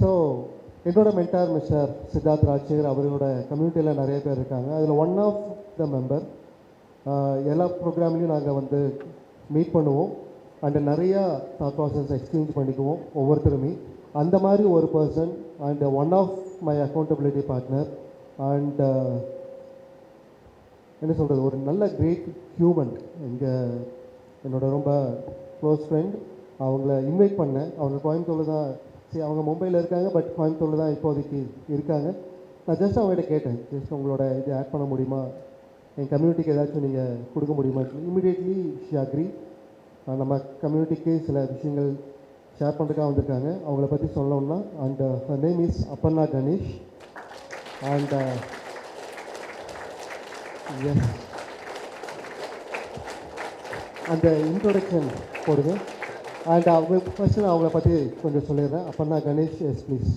So என்னோட mentor mister Siddharth Rajsekar அவரோட கம்யூனிட்டியில் நிறைய பேர் இருக்காங்க. அதில் ஒன் ஆஃப் த மெம்பர். எல்லா ப்ரோக்ராம்லேயும் நாங்கள் வந்து மீட் பண்ணுவோம் அண்ட் நிறையா தாட் ப்ராசஸ் எக்ஸ்சேஞ்ச் பண்ணிக்குவோம் ஒவ்வொருத்தருமே. அந்த மாதிரி ஒரு person and one of my accountability partner and என்ன சொல்கிறது, ஒரு நல்ல கிரேட் ஹியூமன். என்னோட ரொம்ப க்ளோஸ் ஃப்ரெண்ட். அவங்கள இன்வைட் பண்ணேன். அவங்க கோயம்புத்தூரில் தான், சரி அவங்க மும்பையில் இருக்காங்க, பட் கோயம்புத்தூரில் தான் இப்போதைக்கு இருக்காங்க. நான் ஜஸ்ட் அவங்ககிட்ட கேட்டேன், ஜஸ்ட் உங்களோட இது ஆட் பண்ண முடியுமா, என் கம்யூனிட்டிக்கு ஏதாச்சும் நீங்கள் கொடுக்க முடியுமா. Immediately she agree. நம்ம கம்யூனிட்டிக்கு சில விஷயங்கள் ஷேர் பண்ணுறதுக்காக வந்திருக்காங்க. அவங்கள பற்றி சொல்லணும்னா, and her name is Aparna Ganesh. And yes, அந்த இன்ட்ரோடக்ஷன் போடுங்க. அண்ட் அவங்க ஃபஸ்ட்டு நான் அவங்கள பற்றி கொஞ்சம் சொல்லிடுறேன். Aparna Ganesh, yes please.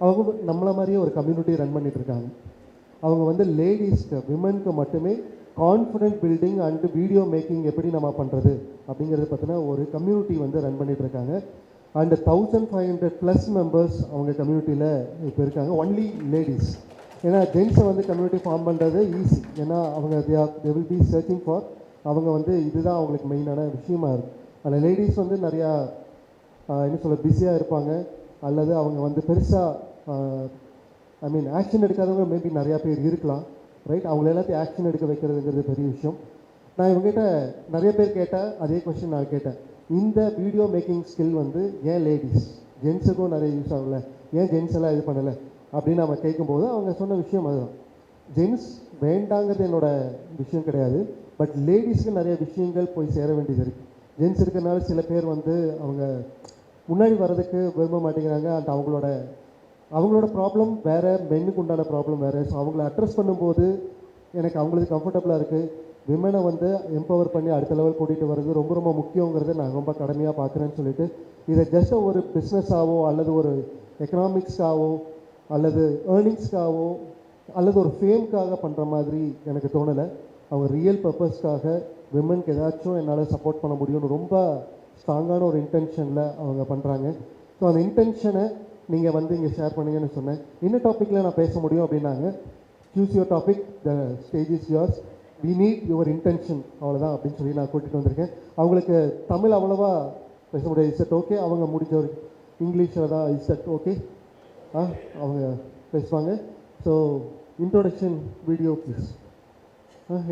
அவங்க நம்மளை மாதிரியே ஒரு கம்யூனிட்டி ரன் பண்ணிகிட்ருக்காங்க. அவங்க வந்து லேடிஸ்க்கு, விமனுக்கு மட்டுமே confident building and video making எப்படி நம்ம பண்ணுறது அப்படிங்கிறது பற்றின ஒரு கம்யூனிட்டி வந்து ரன் பண்ணிகிட்ருக்காங்க. அண்டு 1500+ மெம்பர்ஸ் அவங்க கம்யூனிட்டியில் இப்போ இருக்காங்க. Only ladies. ஏன்னா ஜென்ஸை வந்து கம்யூனிட்டி ஃபார்ம் பண்ணுறது ஈஸி. ஏன்னா அவங்க they will be searching for, அவங்க வந்து இதுதான் அவங்களுக்கு மெயினான விஷயமா இருக்கும். அதில் லேடிஸ் வந்து நிறையா என்ன சொல்ல பிஸியாக இருப்பாங்க, அல்லது அவங்க வந்து பெருசாக ஆக்ஷன் எடுக்காதவங்க மேபி நிறையா பேர் இருக்கலாம், ரைட். அவங்கள எல்லாத்தையும் ஆக்ஷன் எடுக்க வைக்கிறதுங்கிறது பெரிய விஷயம். நான் இவங்ககிட்ட நிறைய பேர் கேட்டேன், அதே கொஸ்டின் நான் கேட்டேன். இந்த வீடியோ மேக்கிங் ஸ்கில் வந்து ஏன் லேடிஸ், ஜென்ஸுக்கும் நிறைய யூஸ் ஆகலை, ஏன் ஜென்ஸ் எல்லாம் இது பண்ணலை அப்படின்னு நம்ம கேட்கும்போது அவங்க சொன்ன விஷயம் அதுதான். ஜென்ஸ் வேண்டாங்கிறது என்னோட விஷயம் கிடையாது, பட் லேடிஸ்க்கு நிறைய விஷயங்கள் போய் சேர வேண்டியது இருக்குது. ஜென்ஸ் இருக்கிறனால சில பேர் வந்து அவங்க முன்னாடி வர்றதுக்கு விரும்ப மாட்டேங்கிறாங்க. அண்ட் அவங்களோட ப்ராப்ளம் வேறு, மென்னுக்கு உண்டான ப்ராப்ளம் வேறு. ஸோ அவங்கள அட்ரஸ் பண்ணும்போது எனக்கு அவங்களுக்கு கம்ஃபர்டபுளாக இருக்குது. விமனை வந்து எம்பவர் பண்ணி அடுத்த லெவல் கூட்டிகிட்டு வர்றது ரொம்ப ரொம்ப முக்கியங்கிறத நான் ரொம்ப கடமையாக பார்க்குறேன்னு சொல்லிட்டு, இதை ஜஸ்ட் ஒரு பிஸ்னஸாவோ அல்லது ஒரு எக்கனாமிக்ஸ்க்காகவோ அல்லது ஏர்னிங்ஸ்க்காகவோ அல்லது ஒரு ஃபேம்க்காக பண்ணுற மாதிரி எனக்கு தோணலை. அவங்க ரியல் பர்பஸ்க்காக விமனுக்கு ஏதாச்சும் என்னால் சப்போர்ட் பண்ண முடியும்னு ரொம்ப ஸ்ட்ராங்கான ஒரு இன்டென்ஷனில் அவங்க பண்ணுறாங்க. ஸோ அந்த இன்டென்ஷனை நீங்கள் வந்து இங்கே ஷேர் பண்ணுங்கன்னு சொன்னேன். என்ன டாப்பிக்கில் நான் பேச முடியும் அப்படின்னாங்க. Choose your topic, the stage is yours, we need your intention, அவ்வளோதான் அப்படின்னு சொல்லி நான் கூட்டிகிட்டு வந்திருக்கேன். அவங்களுக்கு தமிழ் அவ்வளோவா பேச முடியாது. Is that okay? அவங்க முடிஞ்ச ஒரு இங்கிலீஷில் தான். Is that okay? அவங்க பேசுவாங்க. So introduction video please.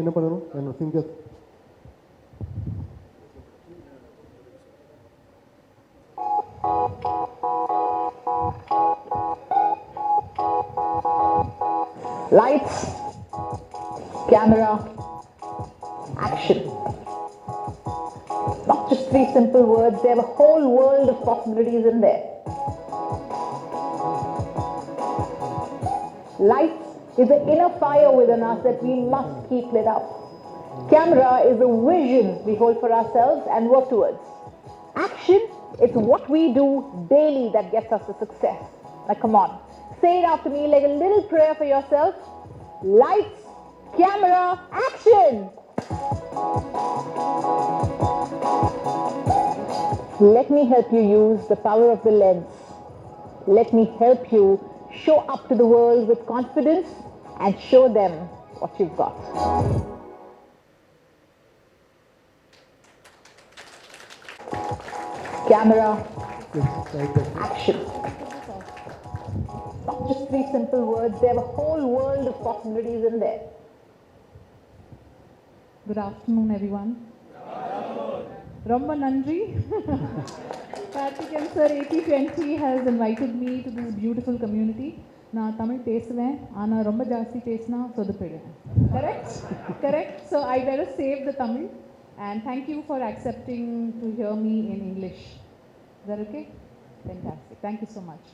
என்ன பண்ணணும்? என்னோட finger. Lights, camera, action. Not just 3 simple words, they have a whole world of possibilities in there. Lights is the inner fire within us that we must keep lit up. Camera is a vision we hold for ourselves and work towards. Action, it's what we do daily that gets us to success. Now come on, say it after me like a little prayer for yourself. Lights, camera, action! Let me help you use the power of the lens. Let me help you show up to the world with confidence and show them what you've got. Camera, action. Not just 3 simple words, they have a whole world of possibilities in there. Good afternoon, everyone. Romba Nandri. Karthikeyan sir 8020 has invited me to this beautiful community. நான் தமிழ் பேசுவேன், ஆனால் ரொம்ப ஜாஸ்தி பேசினா சொதப்பிடுவேன். Correct? So I better save the Tamil, and thank you for accepting to hear me in English. Is that okay? Fantastic. Thank you so much.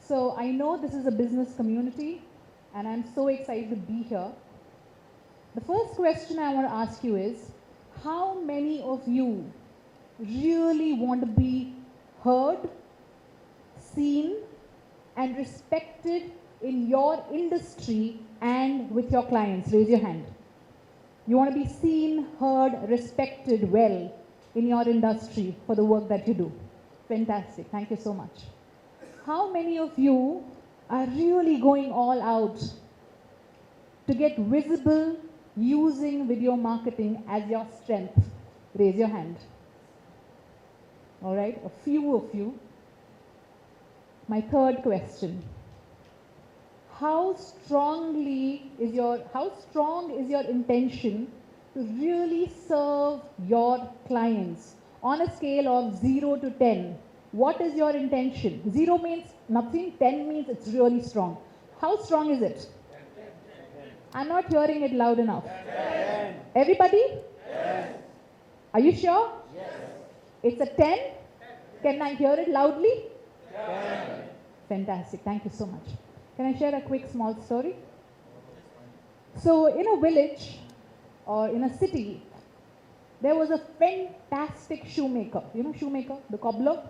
So I know this is a business community, and I'm so excited to be here. The first question I want to ask you is, how many of you really want to be heard, seen, and respected in your industry and with your clients? Raise your hand. You want to be seen, heard, respected well in your industry for the work that you do. Fantastic. Thank you so much. How many of you are really going all out to get visible using video marketing as your strength? Raise your hand. All right, a few of you. My third question. How strong is your intention to really serve your clients on a scale of 0 to 10? What is your intention? 0 means nothing, 10 means it's really strong. How strong is it? I'm not hearing it loud enough. Everybody? Are you sure? It's a 10? Can I hear it loudly? Fantastic. Thank you so much. Can I share a quick small story? So in a village or in a city, there was a fantastic shoemaker. You know shoemaker, the cobbler?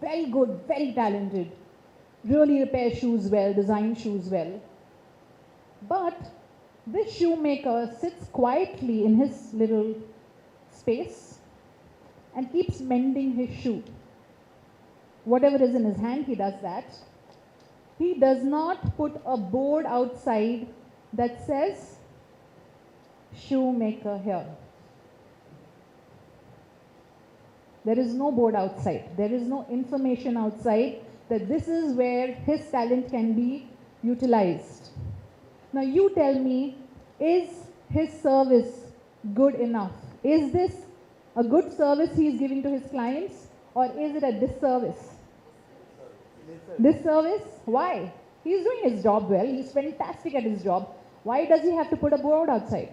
Very good, very talented. Really repair shoes well, design shoes well. But this shoemaker sits quietly in his little space and keeps mending his shoe. Whatever is in his hand, he does that. He does not put a board outside that says shoemaker here. There is no board outside. There is no information outside that this is where his talent can be utilized. Now you tell me, is his service good enough? Is this a good service he is giving to his clients, or is it a disservice? Disservice? Why? He is doing his job well. He is fantastic at his job. Why does he have to put a board outside?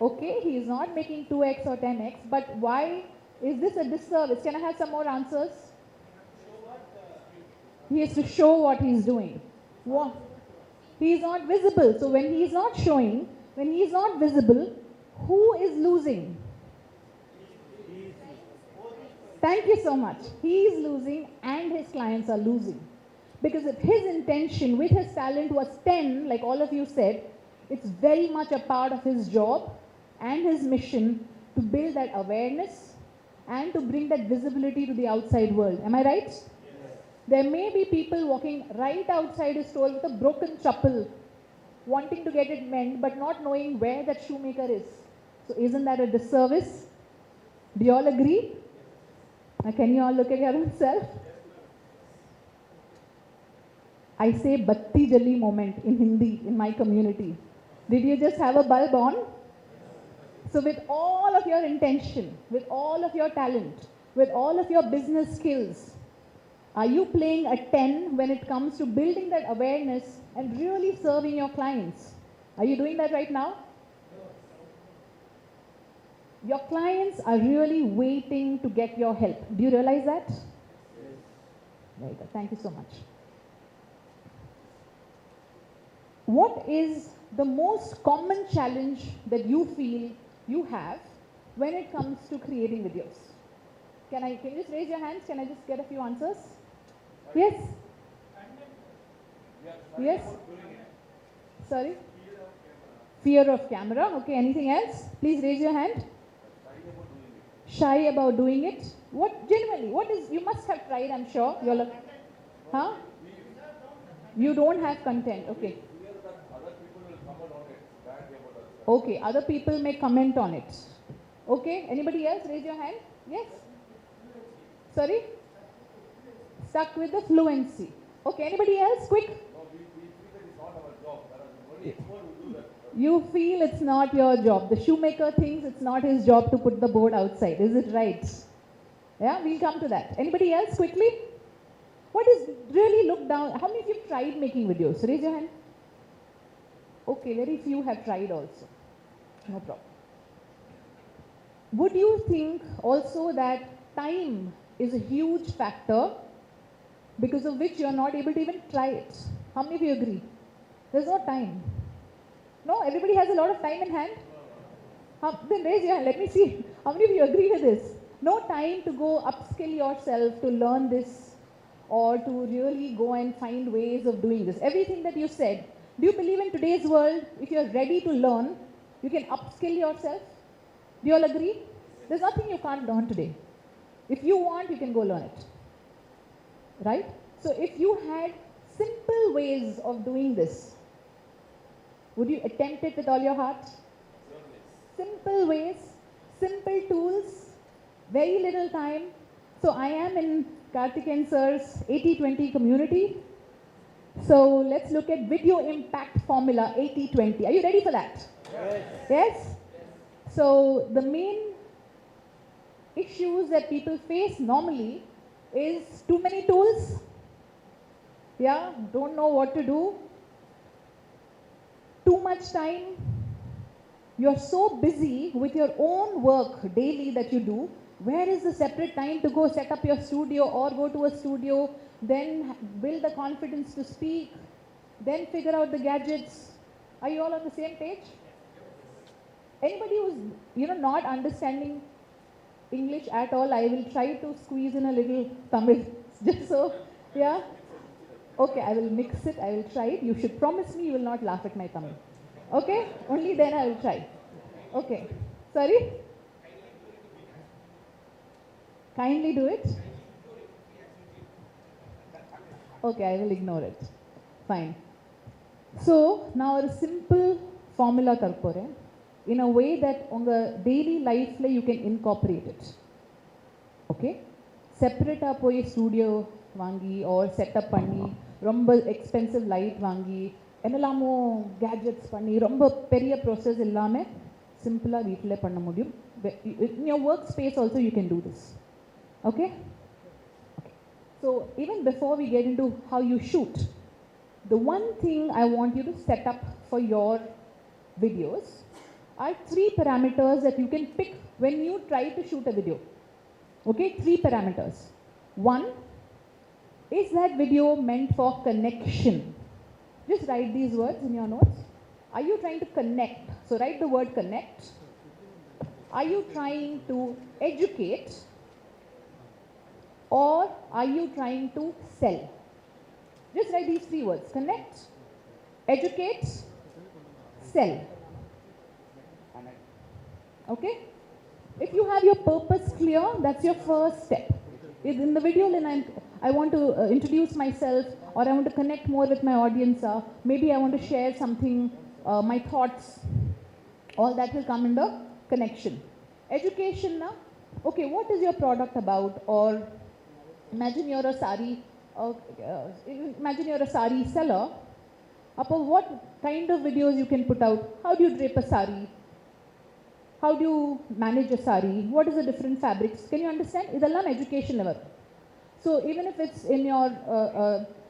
Okay, he is not making 2x or 10x, but why is this a disservice? Can I have some more answers? He has to show what he is doing. What? He is not visible. So when he is not showing, when he is not visible, who is losing? Thank you so much. He is losing and his clients are losing. Because if his intention with his talent was 10, like all of you said, it's very much a part of his job and his mission to build that awareness and to bring that visibility to the outside world. Am I right? Yes. There may be people walking right outside his store with a broken chappal, wanting to get it mended, but not knowing where that shoemaker is. So isn't that a disservice? Do you all agree? Now can you all look at your own self? I say batti jali moment in Hindi in my community. Did you just have a bulb on? So with all of your intention, with all of your talent, with all of your business skills, are you playing a 10 when it comes to building that awareness and really serving your clients? Are you doing that right now? Your clients are really waiting to get your help. Do you realize that? Very good. Thank you so much. What is the most common challenge that you feel you have when it comes to creating videos? Can you just raise your hands? Can I just get a few answers? Yes? Yes? Sorry? Fear of camera. Okay, anything else? Please raise your hand. Shy about doing it. What, genuinely, what is, you must have tried, I'm sure. You're like, huh? You don't have content, okay. Okay, other people may comment on it. Okay, anybody else? Raise your hand. Yes? Sorry? Stuck with the fluency. Okay, anybody else? Quick. You feel it's not your job. The shoemaker thinks it's not his job to put the board outside. Is it right? Yeah, we'll come to that. Anybody else? Quickly. What is really looked down? How many of you have tried making videos? Raise your hand. Okay, very few have tried also. No problem. Would you think also that time is a huge factor because of which you are not able to even try it? How many of you agree? There's no time. No, everybody has a lot of time in hand. Then raise your hand. Let me see. How many of you agree with this? No time to go upskill yourself to learn this or to really go and find ways of doing this. Everything that you said. Do you believe in today's world, if you're ready to learn, you can upskill yourself? Do you all agree? There's nothing you can't learn today. If you want, you can go learn it. Right? So if you had simple ways of doing this, would you attempt it with all your heart? Simple ways, simple tools, very little time. So I am in Karthikeyan sir's 80-20 community. So let's look at video impact formula 80-20. Are you ready for that? Yes. Yes? So the main issues that people face normally is too many tools. Yeah, don't know what to do. Too much time. You're so busy with your own work daily that you do. Where is the separate time to go set up your studio or go to a studio, then build the confidence to speak, then figure out the gadgets? Are you all on the same page? Anybody who's not understanding English at all, I will try to squeeze in a little Tamil. Just so, yeah? Okay, I will mix it, I will try it. You should promise me you will not laugh at my Tamil. Okay? Only then I will try. Okay. Sorry? Kindly do it. Okay, I will ignore it. Fine. So, now a simple formula karpore in a way that on the daily life you can incorporate it. Okay? Separate up a studio vangi or set up panni, romba expensive light vangi, enalamo gadgets panni, romba periya process illame simple ah veetla panna mudiyum. In your workspace also you can do this. Okay? Okay. So even before we get into how you shoot, the one thing I want you to set up for your videos are 3 parameters that you can pick when you try to shoot a video. Okay, 3 parameters. 1, is that video meant for connection? Just write these words in your notes. Are you trying to connect? So write the word connect. Are you trying to educate? Or are you trying to sell? Just write these 3 words. Connect, educate, sell. Okay? If you have your purpose clear, that's your first step. If in the video then I want to introduce myself, or I want to connect more with my audience, maybe I want to share something, my thoughts, all that will come in the connection. Education, okay, what is your product about? Or imagine you're a sari, seller. What kind of videos you can put out? How do you drape a sari? How do you manage a sari? What is the different fabrics? Can you understand? Idallam education level. So even if it's in your,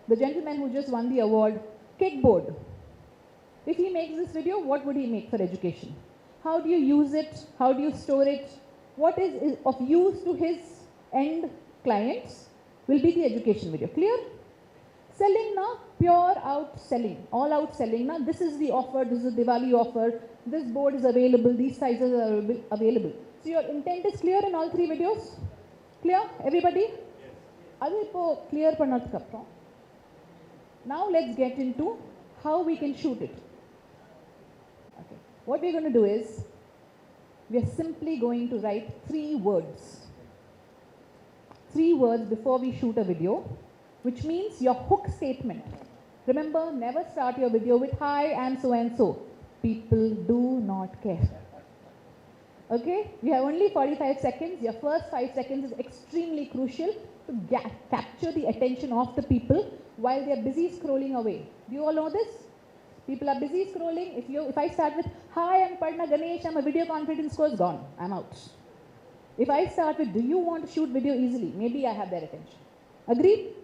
the gentleman who just won the award, kickboard. If he makes this video, what would he make for education? How do you use it? How do you store it? What is of use to his end clients will be the education video. Clear? Selling now, pure out selling, all out selling now. This is the offer, this is the Diwali offer, this board is available, these sizes are available. So your intent is clear in all 3 videos? Clear? Everybody? Yes. Clear pannathukapram. Now let's get into how we can shoot it. Okay. What we're going to do is, we are simply going to write 3 words. 3 words before we shoot a video, which means your hook statement. Remember, never start your video with, hi, I'm so and so. People do not care. Okay? You have only 45 seconds. Your first 5 seconds is extremely crucial to capture the attention of the people while they are busy scrolling away. Do you all know this? People are busy scrolling. If I start with, hi, I'm Aparna Ganesh, I'm a video confidence coach, gone. I'm out. If I start with, do you want to shoot video easily? Maybe I have their attention. Agreed?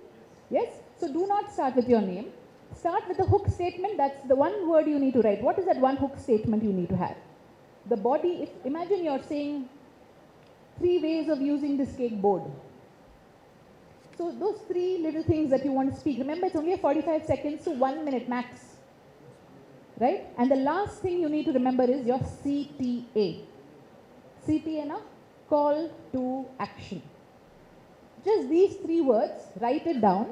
Yes? So do not start with your name. Start with the hook statement. That's the one word you need to write. What is that one hook statement you need to have? The body, imagine you're saying 3 ways of using this cake board. So those 3 little things that you want to speak. Remember, it's only a 45 seconds to 1 minute max. Right? And the last thing you need to remember is your CTA. CTA na? Call to action. Just these 3 words, write it down.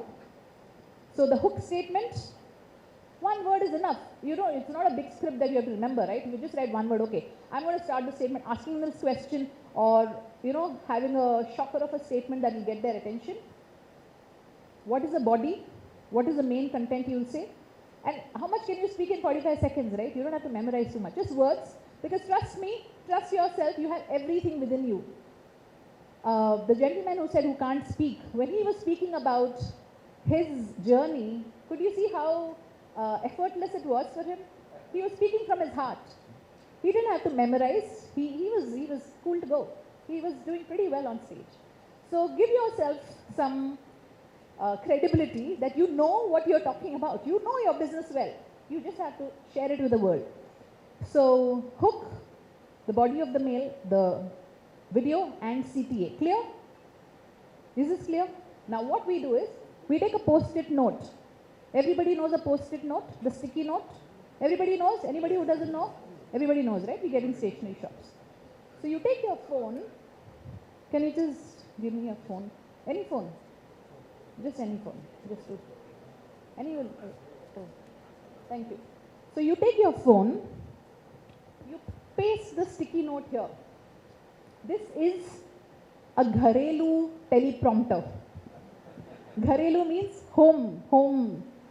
So the hook statement, 1 word is enough. You know, it's not a big script that you have to remember, right? You just write 1 word, okay. I'm going to start the statement asking this question, or having a shocker of a statement that will get their attention. What is the body? What is the main content you will say? And how much can you speak in 45 seconds, right? You don't have to memorize too much. Just words. Because trust me, trust yourself, you have everything within you. The gentleman who said who can't speak, when he was speaking about his journey, could you see how effortless it was for him? He was speaking from his heart. He didn't have to memorize. He was cool to go. He was doing pretty well on stage. So give yourself some credibility that you know what you're talking about. You know your business well. You just have to share it with the world. So hook, the body of the mail, the video and CTA. Clear? Is this clear? Now what we do is, we take a post-it note. Everybody knows a post-it note, the sticky note. Everybody knows? Anybody who doesn't know? Everybody knows, right? We get in stationery shops. So you take your phone. Can you just give me your phone? Any phone? Just any phone. Just two. Any will. Oh. Thank you. So you take your phone. You paste the sticky note here. This is a Gharelu teleprompter. Gharelu means home.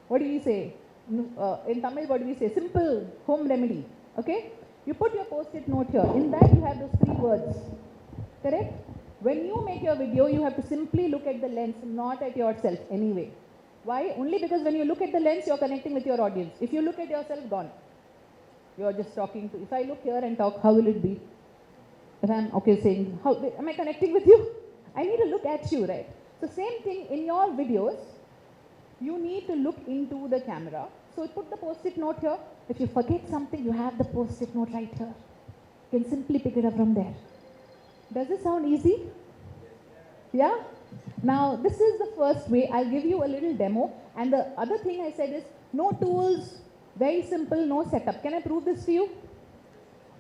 What do we say? In Tamil, what do we say? Simple home remedy. Okay? You put your post-it note here. In that, you have those 3 words. Correct? When you make your video, you have to simply look at the lens, not at yourself anyway. Why? Only because when you look at the lens, you're connecting with your audience. If you look at yourself, gone. You're just talking to. If I look here and talk, how will it be? If I'm saying, how am I connecting with you? I need to look at you, right? So same thing in your videos. You need to look into the camera. So put the post-it note here. If you forget something, you have the post-it note right here. You can simply pick it up from there. Does this sound easy? Yeah? Now, this is the first way. I'll give you a little demo. And the other thing I said is, no tools, very simple, no setup. Can I prove this to you?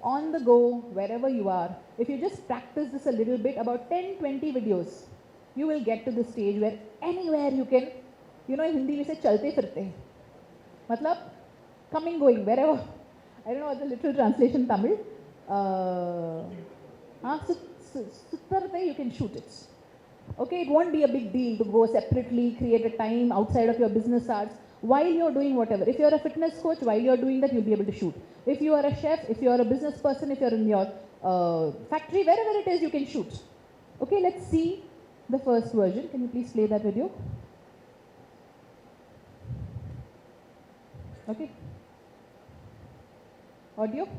On the go, wherever you are, if you just practice this a little bit, about 10, 20 videos, you will get to the stage where anywhere you can, in Hindi we say, chalte firte. Matlab, coming, going, wherever. I don't know what the literal translation Tamil. You can shoot it. Okay, it won't be a big deal to go separately, create a time outside of your business hours while you're doing whatever. If you're a fitness coach, while you're doing that, you'll be able to shoot. If you are a chef, if you're a business person, if you're in your factory, wherever it is, you can shoot. Okay, let's see the first version. Can you please play that video? Okay. Audio?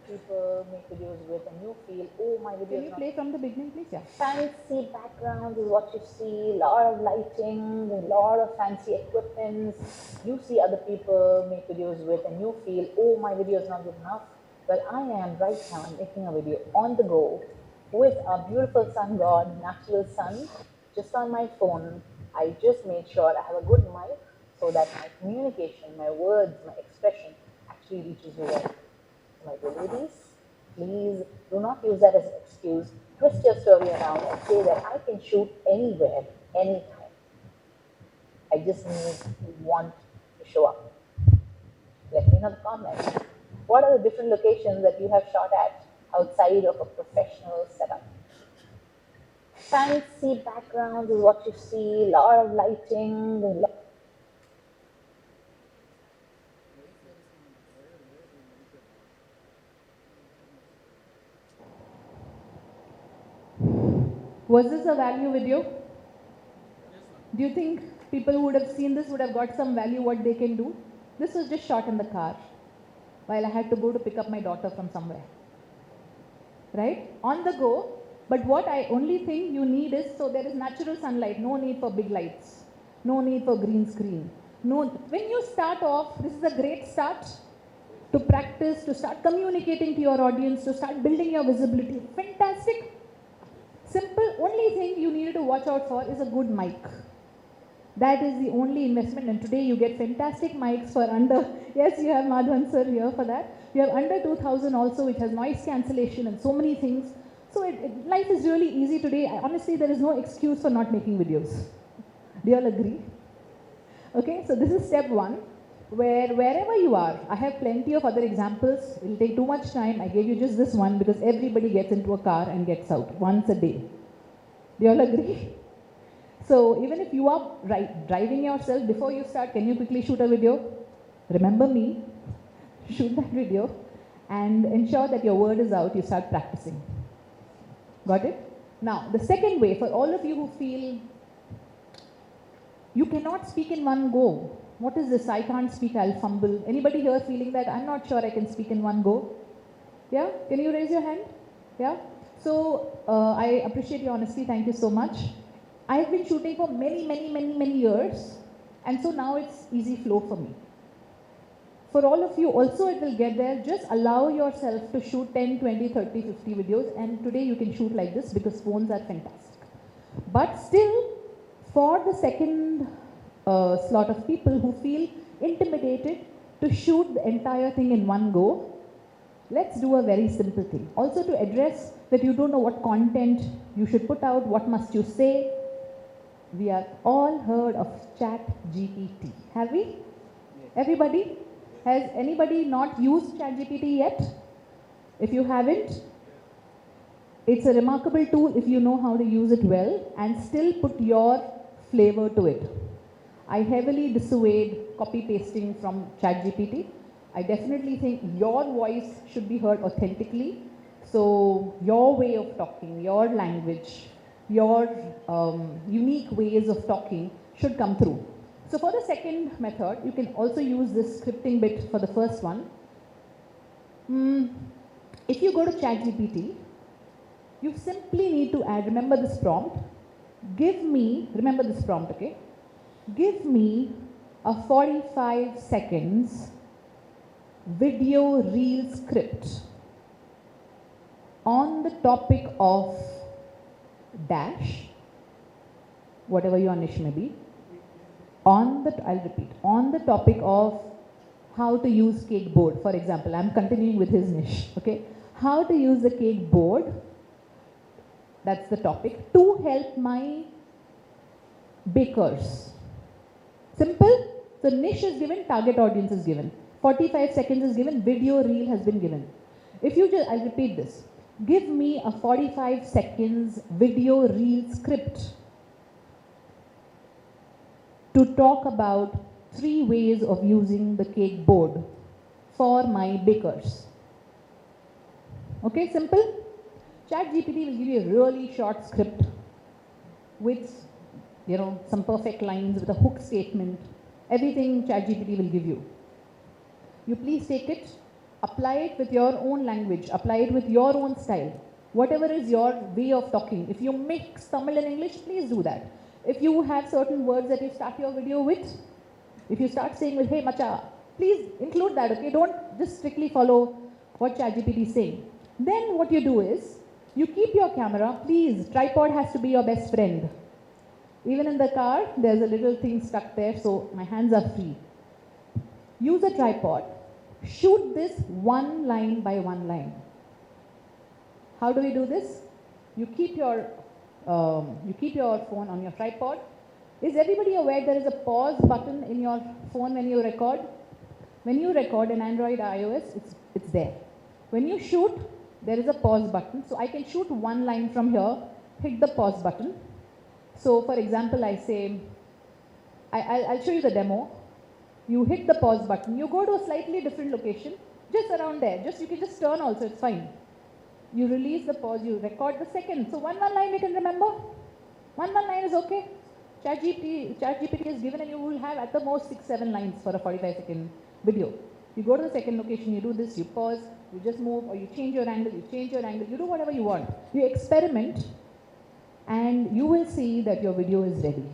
People make videos with and you feel, oh, my video. Can you play from the beginning, please? Yeah. Fancy backgrounds is what you see, a lot of lighting, a lot of fancy equipments. You see other people make videos with and you feel, oh, my video is not good enough. Well, I am right now making a video on the go with a beautiful sun god, natural sun, just on my phone. I just made sure I have a good mic so that my communication, my words, my expression actually reaches you well. My dear ladies, please do not use that as an excuse. Twist your story around and say that I can shoot anywhere, anytime. I just want to show up. Let me know in the comments. What are the different locations that you have shot at outside of a professional setup? Fancy backgrounds is what you see, a lot of lighting. Was this a value video? Do you think people who would have seen this would have got some value what they can do? This was just shot in the car while I had to go to pick up my daughter from somewhere. Right? On the go. But what I only think you need is, so there is natural sunlight, no need for big lights, no need for green screen. No, when you start off, this is a great start to practice, to start communicating to your audience, to start building your visibility. Fantastic. Simple, only thing you need to watch out for is a good mic. That is the only investment, and today you get fantastic mics for under, yes, you have Madhavan sir here for that. You have under 2000 also, which has noise cancellation and so many things. So life is really easy today. Honestly, there is no excuse for not making videos. Do you all agree? Okay, so this is step 1. wherever you are, I have plenty of other examples. It will take too much time. I gave you just this one because everybody gets into a car and gets out once a day. Do you all agree? So even if you are driving yourself, before you start, can you quickly shoot a video? Remember me, shoot that video and ensure that your word is out, you start practicing. Got it? Now, the second way, for all of you who feel you cannot speak in one go. What is this? I can't speak, I'll fumble. Anybody here feeling that I'm not sure I can speak in one go? Yeah? Can you raise your hand? Yeah? So, I appreciate your honesty. Thank you so much. I have been shooting for many years, and so now it's easy flow for me. For all of you also it will get there. Just allow yourself to shoot 10, 20, 30, 50 videos, and today you can shoot like this because phones are fantastic. But still, for the second slot of people who feel intimidated to shoot the entire thing in one go, let's do a very simple thing. Also to address that you don't know what content you should put out, what must you say. We have all heard of ChatGPT. Have we? Yes. Everybody? Has anybody not used ChatGPT yet? If you haven't, it's a remarkable tool if you know how to use it well and still put your flavor to it. I heavily dissuade copy pasting from ChatGPT. I definitely think your voice should be heard authentically. So your way of talking, your language, your unique ways of talking should come through. So for the second method, you can also use this scripting bit for the first one. If you go to ChatGPT, you simply need to add, remember this prompt, remember this prompt, okay? Give me a 45 seconds video reel script on the topic of dash, whatever your niche may be, I'll repeat, on the topic of how to use cake board. For example, I'm continuing with his niche, okay? How to use the cake board, that's the topic, to help my bakers. Simple. So niche is given, target audience is given. 45 seconds is given, video reel has been given. If you just, I'll repeat this. Give me a 45 seconds video reel script to talk about 3 ways of using the cake board for my bakers. Okay, simple? ChatGPT will give you a really short script with, some perfect lines, with a hook statement. Everything ChatGPT will give you. You please take it, apply it with your own language, apply it with your own style. Whatever is your way of talking. If you mix Tamil and English, please do that. If you have certain words that you start your video with, if you start saying with, hey macha, please include that, okay? Don't just strictly follow what ChatGPT is saying. Then what you do is, you keep your camera, please, tripod has to be your best friend. Even in the car, there's a little thing stuck there, so my hands are free. Use a tripod. Shoot this one line by one line. How do we do this? You keep your phone on your tripod. Is everybody aware there is a pause button in your phone when you record? When you record in Android or iOS, it's there. When you shoot, there is a pause button. So I can shoot one line from here, hit the pause button. So for example, I say, I'll show you the demo. You hit the pause button. You go to a slightly different location, just around there. You can just turn also, it's fine. You release the pause, you record the second. So one line we can remember. One line is okay. ChatGPT is given and you will have at the most 6-7 lines for a 45-second video. You go to the second location, you do this, you pause, you just move, or you change your angle, you do whatever you want. You experiment and you will see that your video is ready.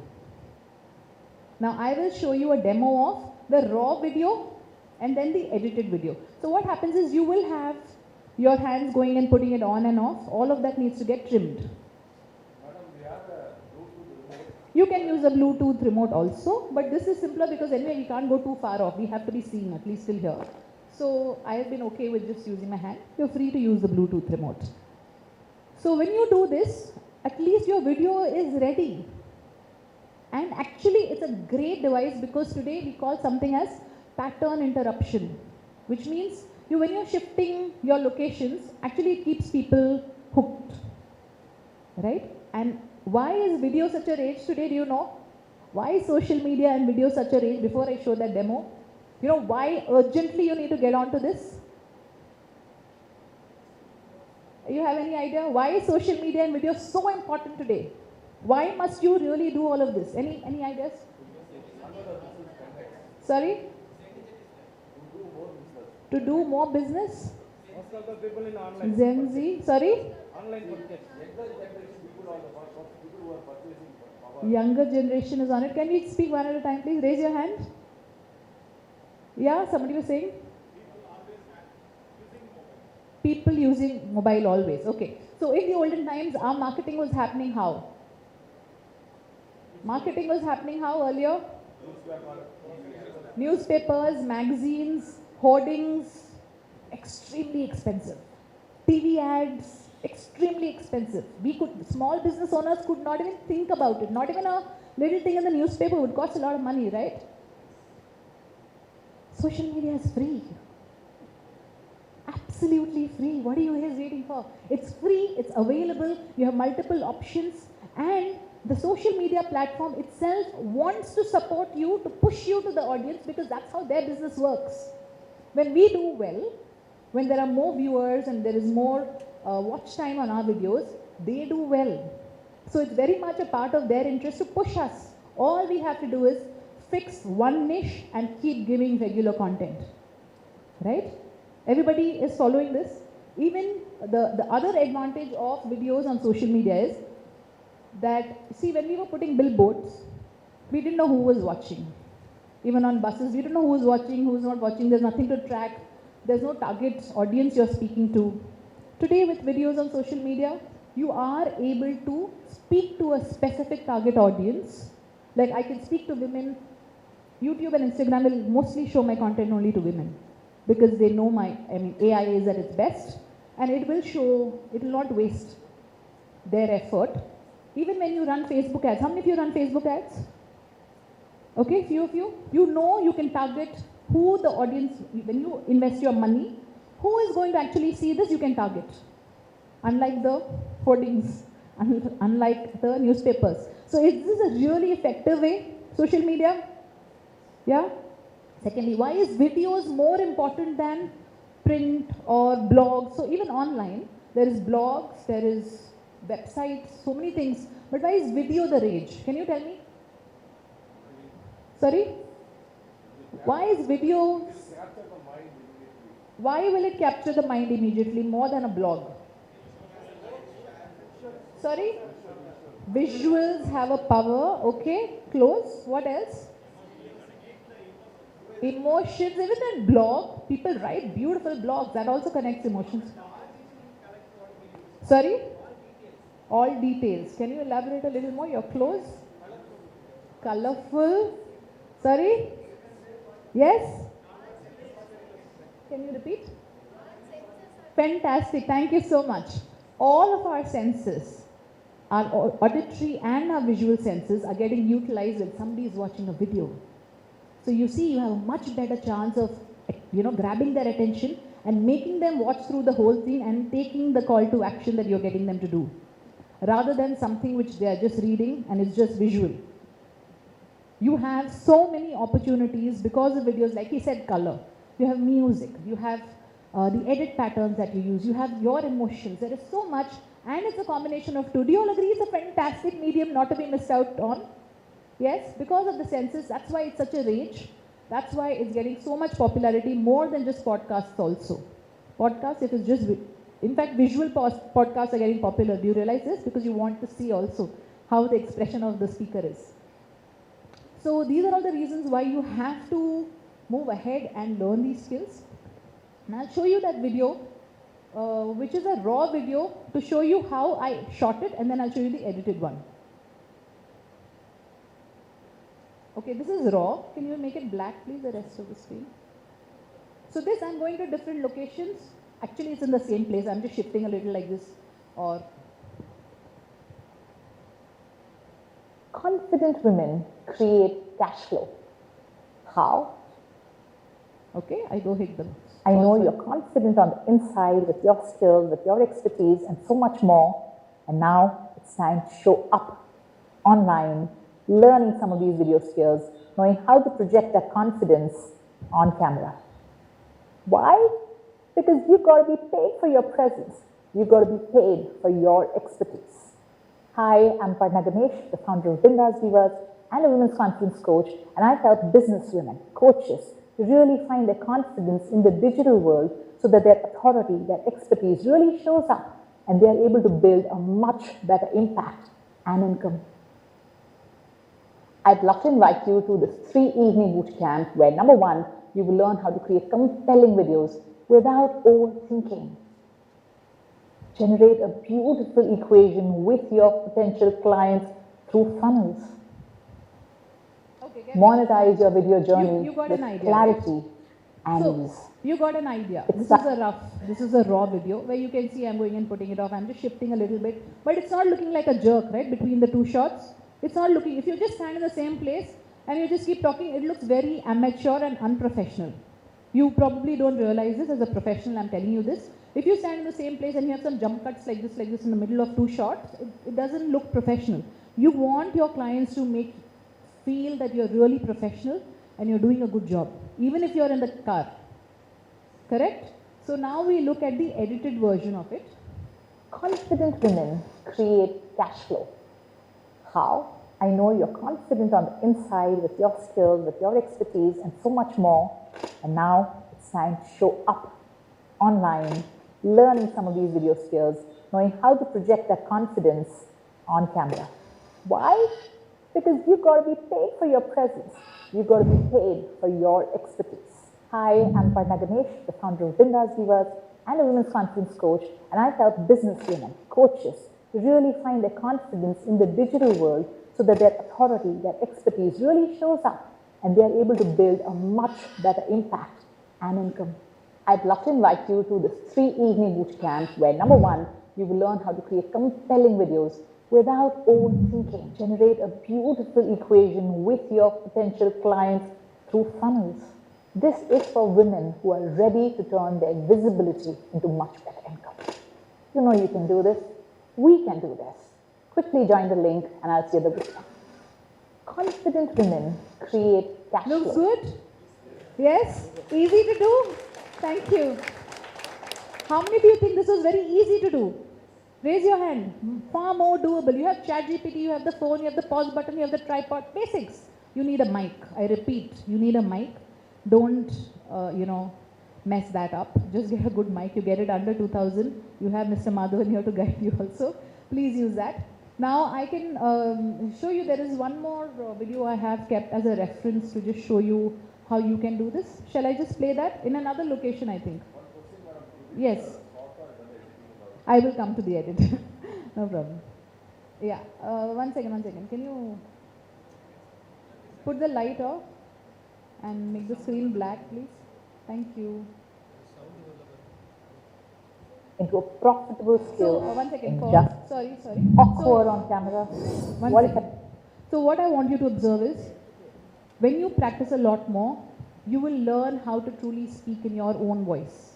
Now I will show you a demo of the raw video and then the edited video. So what happens is you will have your hands going and putting it on and off. All of that needs to get trimmed. Madam, we have a Bluetooth remote. You can use a Bluetooth remote also, but this is simpler because anyway we can't go too far off. We have to be seen at least till here. So I have been okay with just using my hand. You're free to use the Bluetooth remote. So when you do this, at least your video is ready. And actually it's a great device because today we call something as pattern interruption, which means when you're shifting your locations, actually it keeps people hooked, right? And why is video such a rage today? Do you know? Why is social media and video such a rage? Before I show that demo, you know why urgently you need to get onto this? You have any idea why is social media and video so important today? Why must you really do all of this? Any ideas? Sorry? To do more business? Most of the people in online. Gen Z? Sorry? Online purchase. Younger generation is on it. Can we speak one at a time, please? Raise your hand. Yeah, somebody was saying? People using mobile always. Okay. So in the olden times, our marketing was happening how? Marketing was happening how earlier? Newspapers, magazines, hoardings, extremely expensive. TV ads, extremely expensive. Small business owners could not even think about it. Not even a little thing in the newspaper would cost a lot of money, right? Social media is free. Absolutely free. What are you guys waiting for? It's free, it's available, you have multiple options, and the social media platform itself wants to support you, to push you to the audience, because that's how their business works. When we do well, when there are more viewers and there is more watch time on our videos, they do well. So it's very much a part of their interest to push us. All we have to do is fix one niche and keep giving regular content, right? Everybody is following this. Even the other advantage of videos on social media is that, see, when we were putting billboards, we didn't know who was watching. Even on buses, we don't know who's watching, who's not watching. There's nothing to track. There's no target audience you're speaking to. Today, with videos on social media, you are able to speak to a specific target audience. Like I can speak to women. YouTube and Instagram will mostly show my content only to women, because they know AI is at its best, and it will not waste their effort. Even when you run Facebook ads, how many of you run Facebook ads? Okay, few of you. You know you can target who the audience, when you invest your money, who is going to actually see this, you can target. Unlike the hoardings, unlike the newspapers. So is this a really effective way, social media? Yeah? Secondly, why is videos more important than print or blogs? So even online, there is blogs, there is websites, so many things. But why is video the rage? Can you tell me? Sorry? Why is video... Why will it capture the mind immediately more than a blog? Sorry? Visuals have a power. Okay, close. What else? Emotions. Even in blog, people write beautiful blogs. That also connects emotions. Sorry? All details. Can you elaborate a little more? You're close. Colorful. Sorry? Yes? Can you repeat? Fantastic. Thank you so much. All of our senses, our auditory and our visual senses, are getting utilized when somebody is watching a video. So you see, you have a much better chance of, grabbing their attention and making them watch through the whole thing and taking the call to action that you're getting them to do, rather than something which they are just reading and it's just visual. You have so many opportunities because of videos, like he said, color. You have music, you have the edit patterns that you use, you have your emotions. There is so much, and it's a combination of two. Do you all agree it's a fantastic medium not to be missed out on? Yes, because of the senses, that's why it's such a rage. That's why it's getting so much popularity, more than just podcasts also. Podcasts, it is just, in fact, visual podcasts are getting popular. Do you realize this? Because you want to see also how the expression of the speaker is. So these are all the reasons why you have to move ahead and learn these skills. And I'll show you that video, which is a raw video, to show you how I shot it, and then I'll show you the edited one. Okay, this is raw. Can you make it black, please, the rest of the screen? So this, I'm going to different locations. Actually, it's in the same place. I'm just shifting a little like this. Or confident women create cash flow. How? Okay, I go hit them. I know you're confident on the inside with your skills, with your expertise, and so much more. And now it's time to show up online, learning some of these video skills, knowing how to project that confidence on camera. Why? Because you've got to be paid for your presence. You've got to be paid for your expertise. Hi, I'm Aparna Ganesh, the founder of Bindas Divas and a women's confidence coach, and I help business women, coaches, to really find their confidence in the digital world so that their authority, their expertise really shows up and they are able to build a much better impact and income. I'd love to invite you to this 3-evening boot camp where number one, you will learn how to create compelling videos without overthinking. Generate a beautiful equation with your potential clients through funnels. Okay, Monetize your video journey you got with an idea, clarity and So, ease. you got an idea. It's This is a raw video where you can see I'm going and putting it off. I'm just shifting a little bit. But it's not looking like a jerk, right, between the two shots. It's not looking, if you just stand in the same place and you just keep talking, it looks very amateur and unprofessional. You probably don't realize this as a professional, I'm telling you this. If you stand in the same place and you have some jump cuts like this in the middle of two shots, it doesn't look professional. You want your clients to feel that you're really professional and you're doing a good job, even if you're in the car. Correct? So now we look at the edited version of it. Confident women create cash flow. How? I know you're confident on the inside with your skills, with your expertise, and so much more. And now it's time to show up online, learning some of these video skills, knowing how to project that confidence on camera. Why? Because you've got to be paid for your presence. You've got to be paid for your expertise. Hi, I'm Aparna Ganesh, the founder of Bindas Divas and a women's confidence coach, and I help business women, coaches, to really find their confidence in the digital world so that their authority, their expertise really shows up and they are able to build a much better impact and income. I'd love to invite you to this 3-evening boot camp where number one, you will learn how to create compelling videos without overthinking. Generate a beautiful equation with your potential clients through funnels. This is for women who are ready to turn their visibility into much better income. You know you can do this. We can do this. Quickly join the link and I'll see you at the boot camp. Confident women create cash flow. Looks good? Yes? Easy to do? Thank you. How many do you think this was very easy to do? Raise your hand. Far more doable. You have ChatGPT, you have the phone, you have the pause button, you have the tripod. Basics. You need a mic. I repeat, you need a mic. Don't, mess that up. Just get a good mic. You get it under 2000. You have Mr. Madhavan here to guide you also. Please use that. Now I can show you, there is one more video I have kept as a reference to just show you how you can do this. Shall I just play that in another location, I think? Yes. I will come to the edit. No problem. Yeah. One second. Can you put the light off and make the screen black, please? Thank you. Into a profitable skill. So, one second. in Pause. just Sorry. awkward on camera. One second. So what I want you to observe is, when you practice a lot more, you will learn how to truly speak in your own voice,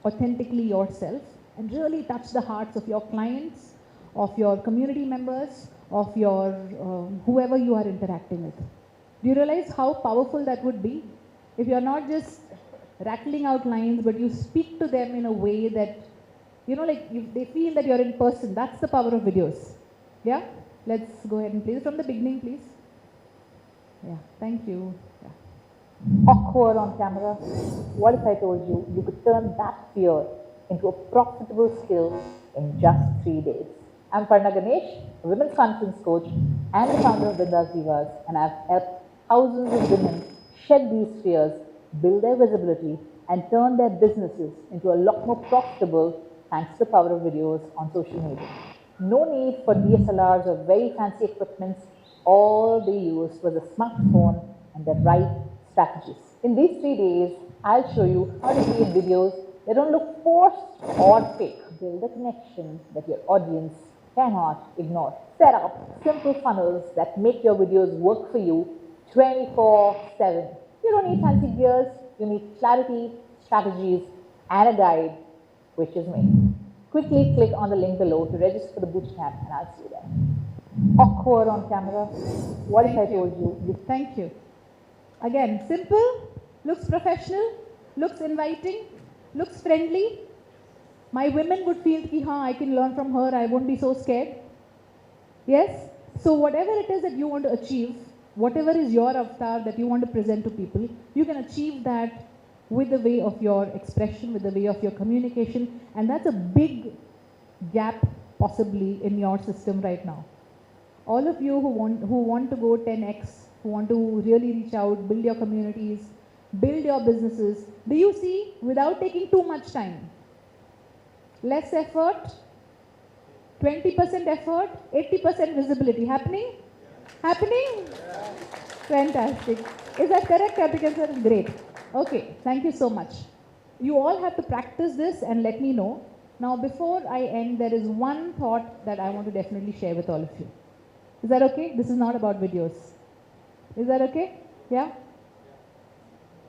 authentically yourself, and really touch the hearts of your clients, of your community members, of your whoever you are interacting with. Do you realize how powerful that would be? If you're not just rattling out lines, but you speak to them in a way that, they feel that you're in person. That's the power of videos. Yeah? Let's go ahead and play it from the beginning, please. Yeah, thank you. Yeah. Awkward on camera. What if I told you you could turn that fear into a profitable skill in just 3 days? I'm Aparna Ganesh, a women's confidence coach and the founder of Bindas Divas, and I've helped thousands of women shed these fears, build their visibility, and turn their businesses into a lot more profitable thanks to the power of videos on social media. No need for DSLRs or very fancy equipment. All they used was a smartphone and the right strategies. In these 3 days, I'll show you how to create videos that don't look forced or fake. Build a connection that your audience cannot ignore. Set up simple funnels that make your videos work for you 24/7. You don't need fancy gears. you need clarity, strategies, and a guide, which is me. Quickly click on the link below to register for the bootcamp, and I'll see you there. Awkward on camera. What if I told you? Thank you. Again, simple, looks professional, looks inviting, looks friendly. My women would feel, ki, I can learn from her, I won't be so scared. Yes? So whatever it is that you want to achieve, whatever is your avatar that you want to present to people, you can achieve that with the way of your expression, with the way of your communication, and that's a big gap possibly in your system right now. All of you who want to go 10x, who want to really reach out, build your communities, build your businesses, do you see, without taking too much time, less effort, 20% effort, 80% visibility happening? Happening? Fantastic. Is that correct, Karthikeyan sir? Great. Okay, thank you so much. You all have to practice this and let me know. Now, before I end, there is one thought that I want to definitely share with all of you. Is that okay? This is not about videos. Is that okay? Yeah?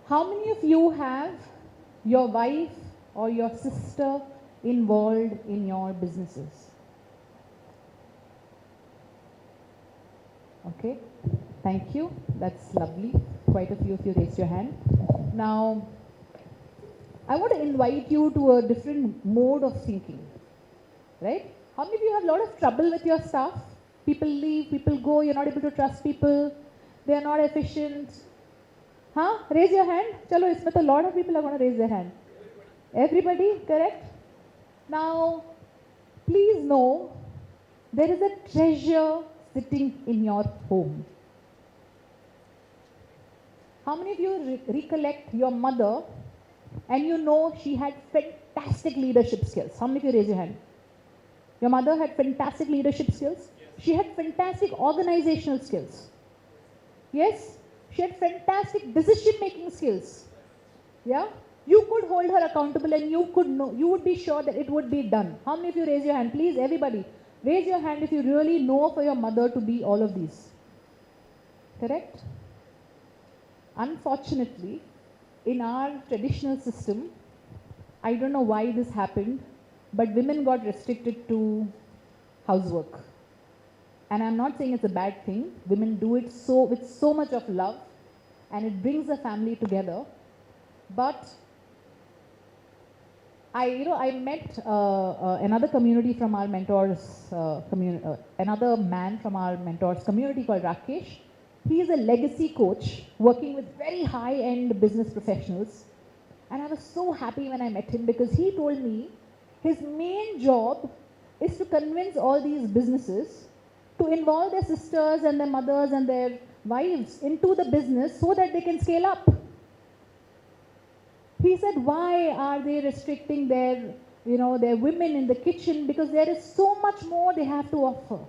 How many of you have your wife or your sister involved in your businesses? Okay, thank you. That's lovely. Quite a few of you raised your hand. Now, I want to invite you to a different mode of thinking, right? How many of you have a lot of trouble with your staff? People leave, people go, you're not able to trust people, they are not efficient. Huh? Raise your hand. Chalo, isme to a lot of people are going to raise their hand. Everybody, correct? Now, please know, there is a treasure sitting in your home. How many of you recollect your mother and you know she had fantastic leadership skills? How many of you raise your hand? Your mother had fantastic leadership skills? Yes. She had fantastic organizational skills. Yes? She had fantastic decision-making skills. Yeah? You could hold her accountable and you could know, you would be sure that it would be done. How many of you raise your hand? Please, everybody. Raise your hand if you really know for your mother to be all of these. Correct? Unfortunately, in our traditional system, I don't know why this happened, but women got restricted to housework. And I'm not saying it's a bad thing. Women do it with so much of love, and it brings the family together. But I met another community from our mentors, another man from our mentors community called Rakesh. He is a legacy coach working with very high-end business professionals. And I was so happy when I met him because he told me his main job is to convince all these businesses to involve their sisters and their mothers and their wives into the business so that they can scale up. He said, why are they restricting their women in the kitchen? Because there is so much more they have to offer.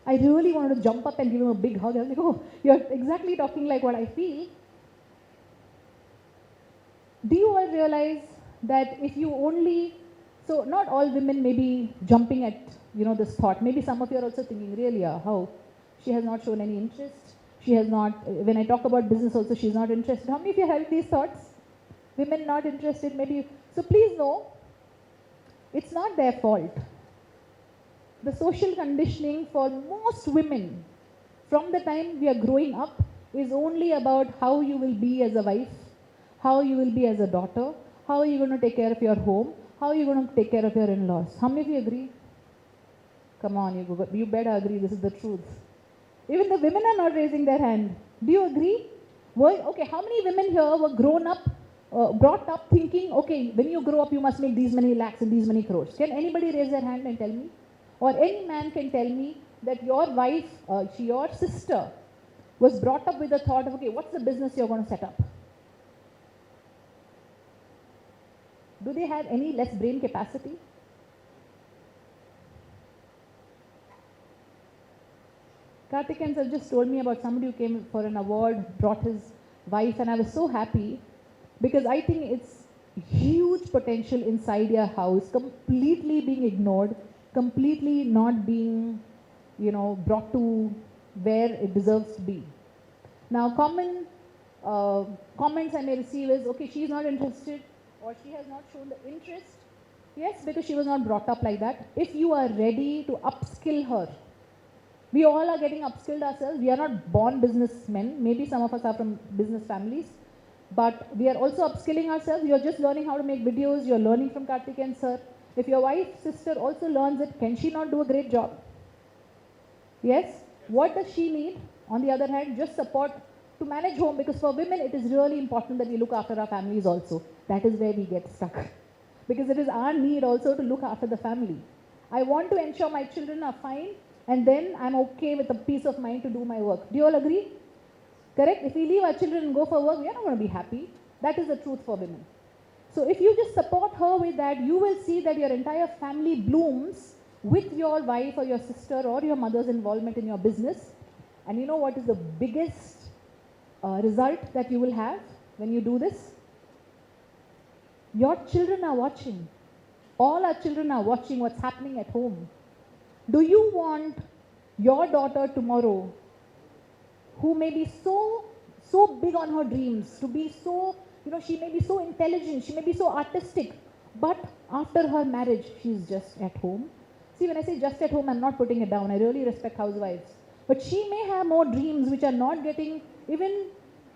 I really wanted to jump up and give him a big hug. I was like, oh, you're exactly talking like what I feel. Do you all realize that if you only, so not all women may be jumping at, this thought. Maybe some of you are also thinking, really, how? She has not shown any interest. She has not, when I talk about business also, she's not interested. How many of you have these thoughts? Women not interested, maybe. So please know, it's not their fault. The social conditioning for most women from the time we are growing up is only about how you will be as a wife, how you will be as a daughter, how are you going to take care of your home, how are you going to take care of your in-laws. How many of you agree? Come on, you better agree, this is the truth. Even the women are not raising their hand. Do you agree? Well, okay, how many women here were brought up thinking, okay, when you grow up, you must make these many lakhs and these many crores? Can anybody raise their hand and tell me? Or any man can tell me that your wife, your sister, was brought up with the thought of, okay, what's the business you're going to set up? Do they have any less brain capacity? Karthikeyan sir just told me about somebody who came for an award, brought his wife, and I was so happy because I think it's huge potential inside your house, completely being ignored, completely not being, brought to where it deserves to be. Now, common comments I may receive is, okay, she's not interested or she has not shown the interest. Yes, because she was not brought up like that. If you are ready to upskill her, we all are getting upskilled ourselves. We are not born businessmen. Maybe some of us are from business families. But we are also upskilling ourselves. You're just learning how to make videos. You're learning from Karthikeyan sir. If your wife, sister also learns it, can she not do a great job? Yes? What does she need? On the other hand, just support to manage home, because for women it is really important that we look after our families also. That is where we get stuck. Because it is our need also to look after the family. I want to ensure my children are fine, and then I'm okay with a peace of mind to do my work. Do you all agree? Correct? If we leave our children and go for work, we are not going to be happy. That is the truth for women. So if you just support her with that, you will see that your entire family blooms with your wife or your sister or your mother's involvement in your business. And you know what is the biggest result that you will have when you do this? Your children are watching. All our children are watching what's happening at home. Do you want your daughter tomorrow, who may be so big on her dreams, to be so, she may be so intelligent, she may be so artistic, but after her marriage, she's just at home? See, when I say just at home, I'm not putting it down. I really respect housewives. But she may have more dreams which are not getting, even,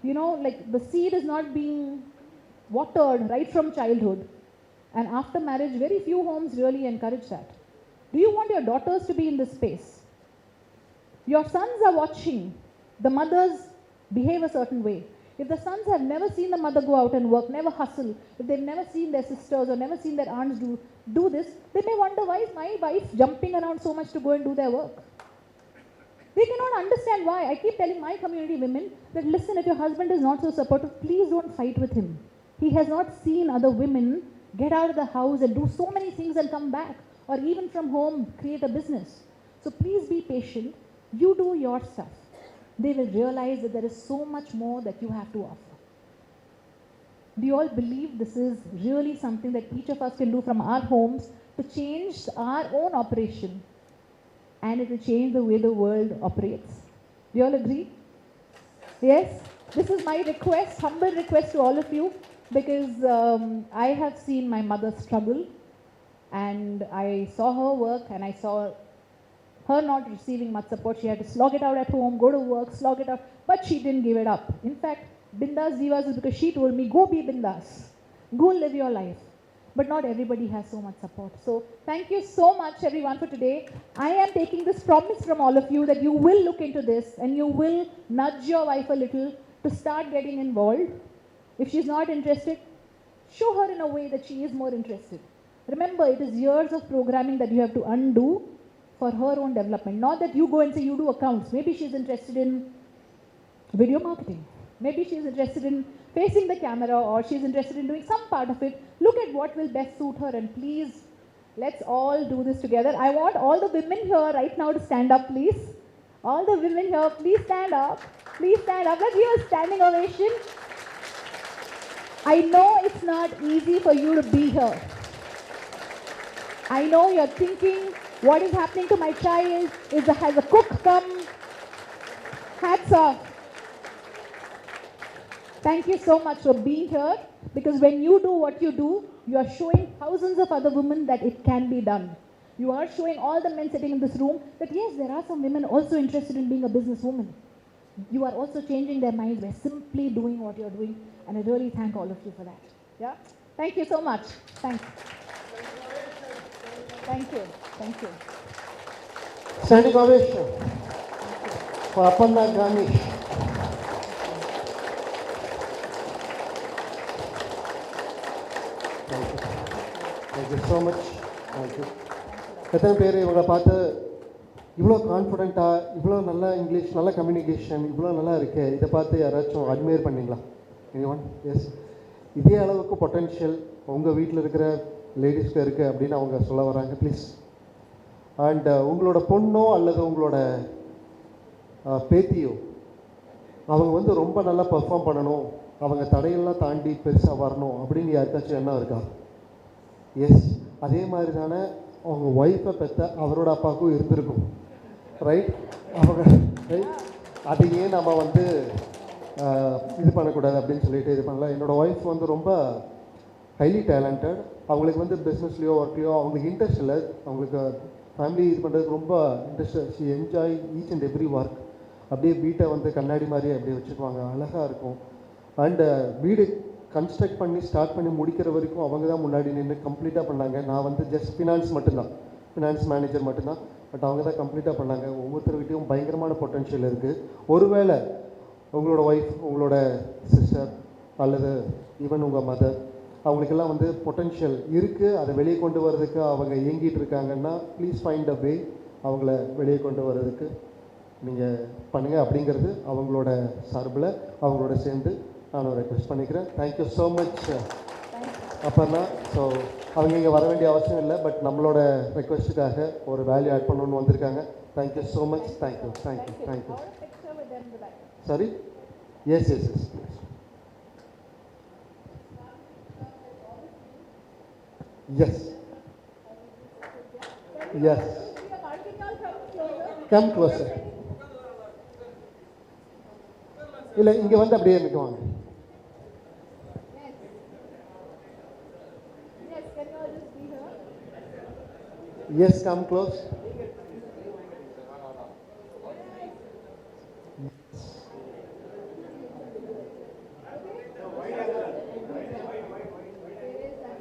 like the seed is not being watered right from childhood. And after marriage, very few homes really encourage that. Do you want your daughters to be in this space? Your sons are watching the mothers behave a certain way. If the sons have never seen the mother go out and work, never hustle, if they've never seen their sisters or never seen their aunts do this, they may wonder, why is my wife jumping around so much to go and do their work? They cannot understand why. I keep telling my community women that, listen, if your husband is not so supportive, please don't fight with him. He has not seen other women get out of the house and do so many things and come back, or even from home create a business. So please be patient. You do your stuff. They will realize that there is so much more that you have to offer. Do you all believe this is really something that each of us can do from our homes to change our own operation, and it will change the way the world operates? Do you all agree? Yes? This is my request, humble request to all of you, because I have seen my mother struggle, and I saw her work, and I saw her not receiving much support. She had to slog it out at home, go to work, slog it out, but she didn't give it up. In fact, Bindas Divas is because she told me, go be Bindas, go live your life. But not everybody has so much support. So thank you so much everyone for today. I am taking this promise from all of you that you will look into this and you will nudge your wife a little to start getting involved. If she's not interested, show her in a way that she is more interested. Remember, it is years of programming that you have to undo for her own development. Not that you go and say you do accounts. Maybe she's interested in video marketing. Maybe she's interested in facing the camera, or she's interested in doing some part of it. Look at what will best suit her, and please, let's all do this together. I want all the women here right now to stand up, please. All the women here, please stand up. Please stand up. Let's give a standing ovation. I know it's not easy for you to be here. I know you're thinking, what is happening to my child? Has a cook come? Hats off. Thank you so much for being here, because when you do what you do, you are showing thousands of other women that it can be done. You are showing all the men sitting in this room that yes, there are some women also interested in being a businesswoman. You are also changing their minds by simply doing what you're doing, and I really thank all of you for that. Yeah? Thank you so much. Thanks. Thank you. Thank you. Standing ovation for Aparna Ganesh. Thank you so much. Thank you. எத்தனை பேர் இவங்களை பார்த்து இவ்வளோ கான்ஃபிடென்ட்டாக, இவ்வளோ நல்லா English, நல்ல communication, இவ்வளோ நல்லா இருக்கு, இதை பார்த்து யாராச்சும் அட்மையர் பண்ணிங்களா? எனிஒன்? எஸ். இதே அளவுக்கு பொட்டென்ஷியல் உங்கள் வீட்டில் இருக்கிற லேடிஸ்க்கு இருக்குது அப்படின்னு அவங்க சொல்ல வராங்க. ப்ளீஸ். அண்ட் உங்களோட பொண்ணோ அல்லது உங்களோட பேத்தியோ அவங்க ரொம்ப நல்லா பர்ஃபார்ம் பண்ணணும், அவங்க தடையெல்லாம் தாண்டி பெருசாக வரணும் அப்படின்னு யாருக்காச்சும் எண்ணம் இருக்கா? எஸ். அதே மாதிரி தானே அவங்க ஒய்ஃபை பெற்ற அவரோட அப்பாவுக்கும் இருந்திருக்கும். ரைட்? அவங்க ரைட், அதையே நம்ம இது பண்ணக்கூடாது அப்படின்னு சொல்லிட்டு இது பண்ணல. என்னோடய ஒய்ஃப் வந்து ரொம்ப ஹைலி டேலண்டட். அவங்களுக்கு வந்து பிஸ்னஸ்லையோ ஒர்க்லையோ அவங்களுக்கு இன்ட்ரெஸ்ட் இல்லை. அவங்களுக்கு ஃபேமிலி இது பண்ணுறதுக்கு ரொம்ப interest. She enjoy each and every work. அப்படியே வீட்டை வந்து கண்ணாடி மாதிரி அப்படியே வச்சுக்குவாங்க, அழகாக இருக்கும். அண்டு வீடு கன்ஸ்ட்ரக்ட் பண்ணி ஸ்டார்ட் பண்ணி முடிக்கிற வரைக்கும் அவங்க தான் முன்னாடி நின்று கம்ப்ளீட்டாக பண்ணாங்க. நான் வந்து ஜஸ்ட் ஃபினான்ஸ் மட்டும்தான், ஃபினான்ஸ் மேனேஜர் மட்டும்தான். பட் அவங்க தான் கம்ப்ளீட்டாக பண்ணாங்க. ஒவ்வொருத்தர்கிட்டையும் பயங்கரமான பொட்டன்ஷியல் இருக்குது. ஒருவேளை உங்களோட ஒய்ஃப், உங்களோட சிஸ்டர் அல்லது ஈவன் உங்கள் மதர், அவங்களுக்கெல்லாம் வந்து பொட்டன்ஷியல் இருக்குது, அதை வெளியே கொண்டு வர்றதுக்கு அவங்க இயங்கிட்டு இருக்காங்கன்னா ப்ளீஸ் ஃபைண்ட் அ வே அவங்கள வெளியே கொண்டு வர்றதுக்கு நீங்கள் பண்ணுங்கள் அப்படிங்கிறது அவங்களோட சார்பில் அவங்களோட சேர்ந்து நான் ரெக்வெஸ்ட் பண்ணிக்கிறேன். Thank you so much Aparna. So அவங்க இங்கே வர வேண்டிய அவசியம் இல்லை, பட் நம்மளோட ரெக்வெஸ்ட்டுக்காக ஒரு வேல்யூ ஆட் பண்ணணுன்னு வந்திருக்காங்க. Thank you so much. Thank you thank you thank you. Sorry, yes yes yes yes yes come closer. இல்லை, இங்கே வந்து அப்படியே நிற்குவாங்க. S, come close.